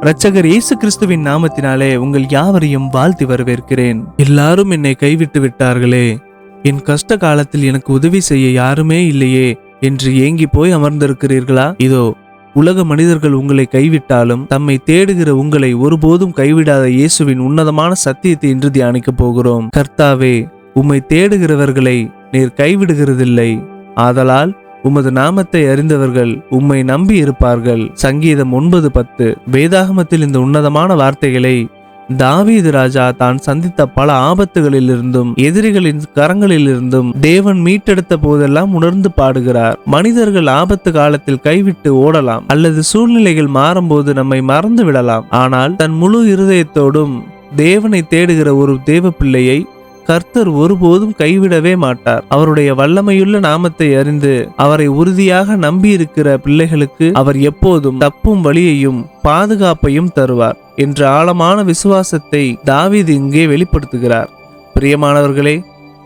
இரட்சகர் இயேசு கிறிஸ்துவின் நாமத்தினாலே உங்கள் யாவரையும் வாழ்த்தி வரவேற்கிறேன். எல்லாரும் என்னை கைவிட்டு விட்டார்களே, என் கஷ்ட காலத்தில் எனக்கு உதவி செய்ய யாருமே இல்லையே என்று ஏங்கி போய் அமர்ந்திருக்கிறீர்களா? இதோ உலக மனிதர்கள் உங்களை கைவிட்டாலும் தம்மை தேடுகிற உங்களை ஒருபோதும் கைவிடாத இயேசுவின் உன்னதமான சத்தியத்தை இன்று தியானிக்கப் போகிறோம். கர்த்தாவே, உம்மை தேடுகிறவர்களை நீர் கைவிடுகிறதில்லை. ஆதலால் உமது நாமத்தை அறிந்தவர்கள் உம்மை நம்பி இருப்பார்கள். சங்கீதம் 9:10. வேதாகமத்தில் இந்த உன்னதமான வார்த்தைகளை தாவீது ராஜா தான் சந்தித்த பல ஆபத்துகளிலிருந்தும் எதிரிகளின் கரங்களிலிருந்தும் தேவன் மீட்டெடுத்த போதெல்லாம் உணர்ந்து பாடுகிறார். மனிதர்கள் ஆபத்து காலத்தில் கைவிட்டு ஓடலாம், அல்லது சூழ்நிலைகள் மாறும்போது நம்மை மறந்து விடலாம். ஆனால் தன் முழு இருதயத்தோடும் தேவனை தேடுகிற ஒரு தேவ பிள்ளையை கர்த்தர் ஒருபோதும் கைவிடவே மாட்டார். அவருடைய வல்லமையுள்ள நாமத்தை அறிந்து அவரை உறுதியாக நம்பி இருக்கிற பிள்ளைகளுக்கு அவர் எப்போதும் தப்பும் வழியையும் பாதுகாப்பையும் தருவார் என்ற ஆழமான விசுவாசத்தை தாவீது இங்கே வெளிப்படுத்துகிறார். பிரியமானவர்களே,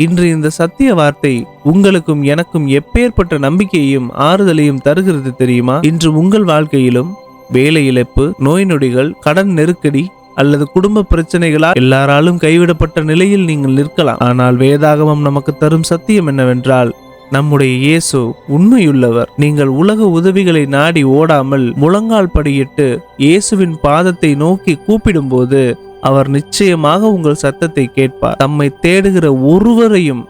இன்று இந்த சத்திய வார்த்தை உங்களுக்கும் எனக்கும் எப்பேற்பட்ட நம்பிக்கையையும் ஆறுதலையும் தருகிறது தெரியுமா? இன்று உங்கள் வாழ்க்கையிலும் வேலை இழப்பு, நோய் நொடிகள், கடன் நெருக்கடி அல்லது குடும்ப பிரச்சனைகளால் எல்லாராலும் கைவிடப்பட்ட நிலையில் நீங்கள் நிற்கலாம். ஆனால் வேதாகமம் நமக்கு தரும் சத்தியம் என்னவென்றால், நம்முடைய இயேசு உண்மையுள்ளவர். நீங்கள் உலக உதவிகளை நாடி ஓடாமல் முழங்கால் படியிட்டு இயேசுவின் பாதத்தை நோக்கி கூப்பிடும்போது அவர் நிச்சயமாக உங்கள் சத்தத்தை கேட்பார். தம்மை தேடுகிற ஒருவரையும்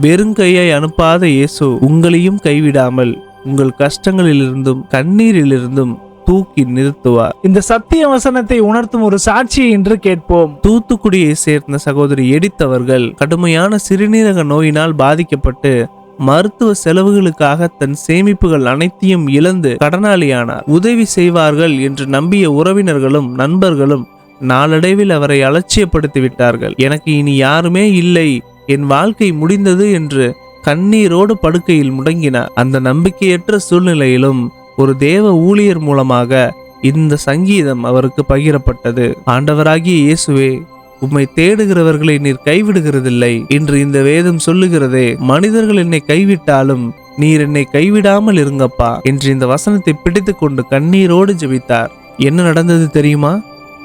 வெறுங்கையை அனுப்பாத இயேசு உங்களையும் கைவிடாமல் உங்கள் கஷ்டங்களிலிருந்தும் கண்ணீரிலிருந்தும் தூக்கி நிறுத்துவார். இந்த சத்திய வசனத்தை உணர்த்தும் ஒரு சாட்சியை இன்று கேட்போம். தூத்துக்குடியை சேர்ந்த சகோதரி எடித் அவர்கள் கடுமையான சிறுநீரக நோயினால் பாதிக்கப்பட்டு மருத்துவ செலவுகளுக்காக தன் சேமிப்புகள் அனைத்தையும் இழந்து கடனாளியானார். உதவி செய்வார்கள் என்று நம்பிய உறவினர்களும் நண்பர்களும் நாளடைவில் அவரை அலட்சியப்படுத்தி விட்டார்கள். எனக்கு இனி யாருமே இல்லை, என் வாழ்க்கை முடிந்தது என்று கண்ணீரோடு படுக்கையில் முடங்கினார். அந்த நம்பிக்கையற்ற சூழ்நிலையிலும் ஒரு தேவ ஊழியர் மூலமாக இந்த சங்கீதம் அவருக்கு பகிரப்பட்டது. ஆண்டவராகிய இயேசுவே, உம்மை தேடுகிறவர்களை நீர் கைவிடுகிறதில்லை என்று இந்த வேதம் சொல்லுகிறதே. மனிதர்கள் என்னை கைவிட்டாலும் நீர் என்னை கைவிடாமல் இருங்கப்பா என்று இந்த வசனத்தை பிடித்து கொண்டு கண்ணீரோடு ஜெபித்தார். என்ன நடந்தது தெரியுமா?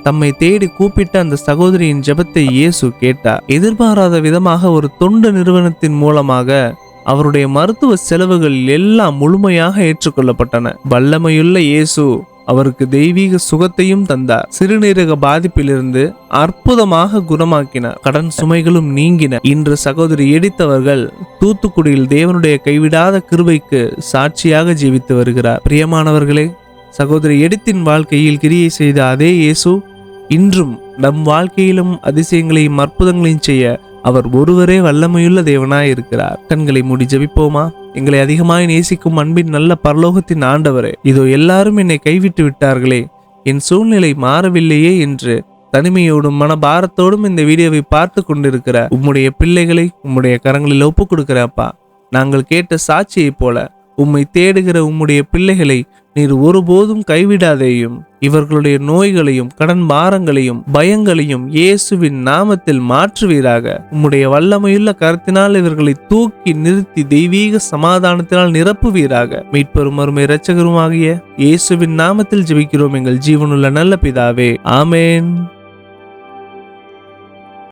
தம்மை தேடி கூப்பிட்ட அந்த சகோதரியின் ஜெபத்தை இயேசு கேட்டார். எதிர்பாராத விதமாக ஒரு தொண்டு நிறுவனத்தின் மூலமாக அவருடைய மருத்துவ செலவுகள் எல்லாம் முழுமையாக ஏற்றுக்கொள்ளப்பட்டன. வல்லமையுள்ள இயேசு அவருக்கு தெய்வீக சுகத்தையும் தந்தார். சிறுநீரக பாதிப்பிலிருந்து அற்புதமாக குணமாக்கினார். கடன் சுமைகளும் நீங்கின. இன்று சகோதரி எடித்தவர்கள் தூத்துக்குடியில் தேவனுடைய கைவிடாத கிருபைக்கு சாட்சியாக ஜீவித்து வருகிறார். பிரியமானவர்களே, சகோதரி எடித்தின் வாழ்க்கையில் கிரியை செய்த அதே இயேசு இன்றும் நம் வாழ்க்கையிலும் அதிசயங்களையும் அற்புதங்களையும் செய்ய அவர் ஒருவரே வல்லமையுள்ள தேவனாய் இருக்கிறார். கண்களை மூடி ஜெபிப்போமா? எங்களை அதிகமாய் நேசிக்கும் அன்பின் நல்ல பரலோகத்தின் ஆண்டவரே, இதோ எல்லாரும் என்னை கைவிட்டு விட்டார்களே, என் சூழ்நிலை மாறவில்லையே என்று தனிமையோடும் மனபாரத்தோடும் இந்த வீடியோவை பார்த்து கொண்டிருக்கிற உம்முடைய பிள்ளைகளை உம்முடைய கரங்களில் ஒப்பு கொடுக்கிறப்பா. நாங்கள் கேட்ட சாட்சியை போல உம்மை தேடுகிற உம்முடைய பிள்ளைகளை நீர் ஒருபோதும் கைவிடாதேயும். இவர்களுடைய நோய்களையும் கடன் பாரங்களையும் பயங்களையும் இயேசுவின் நாமத்தில் மாற்றுவீராக. உம்முடைய வல்லமையுள்ள கரத்தினால் இவர்களை தூக்கி நிறுத்தி தெய்வீக சமாதானத்தினால் நிரப்புவீராக. மீட்பெரும் அருமை இரட்சகருமாகிய இயேசுவின் நாமத்தில் ஜெபிக்கிறோம் எங்கள் ஜீவனுள்ள நல்ல பிதாவே, ஆமேன்.